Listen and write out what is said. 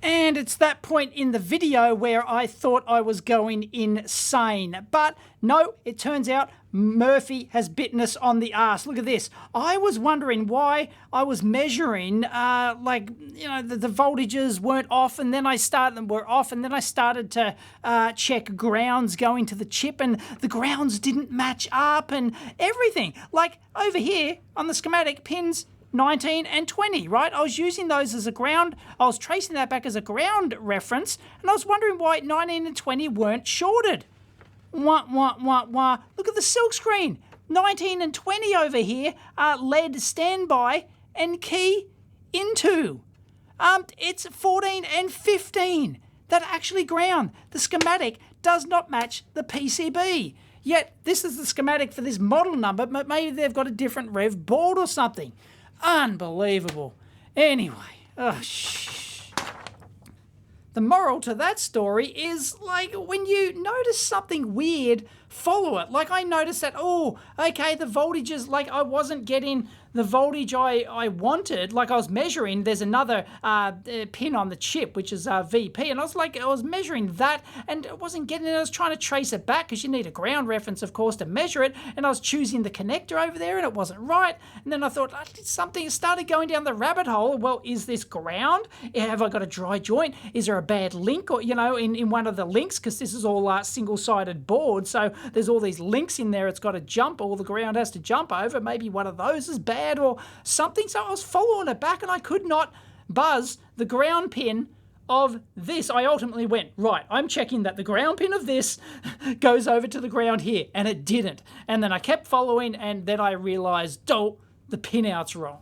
And it's that point in the video where I thought I was going insane. But no, it turns out Murphy has bitten us on the arse. Look at this. I was wondering why I was measuring, the voltages weren't off, and then I started to check grounds going to the chip, and the grounds didn't match up and everything. Like over here on the schematic, pins 19 and 20, right? I was using those as a ground. I was tracing that back as a ground reference, and I was wondering why 19 and 20 weren't shorted. Wah, wah, wah, wah. Look at the silk screen. 19 and 20 over here are lead standby and key into. It's 14 and 15 that actually ground. The schematic does not match the PCB. Yet, this is the schematic for this model number, but maybe they've got a different rev board or something. Unbelievable. Anyway, the moral to that story is, like, when you notice something weird, follow it. Like, I noticed that, the voltages, like, I wasn't getting the voltage I wanted. Like, I was measuring, there's another pin on the chip, which is VP, and I was measuring that, and it wasn't getting it. I was trying to trace it back, because you need a ground reference, of course, to measure it, and I was choosing the connector over there, and it wasn't right, and then I thought, something started going down the rabbit hole. Well, is this ground? Have I got a dry joint? Is there a bad link, or, in one of the links, because this is all single-sided board, so there's all these links in there. It's got to jump, all the ground has to jump over. Maybe one of those is bad or something. So I was following it back, and I could not buzz the ground pin of this. I ultimately went, right, I'm checking that the ground pin of this goes over to the ground here, and it didn't. And then I kept following, and then I realized, the pinout's wrong.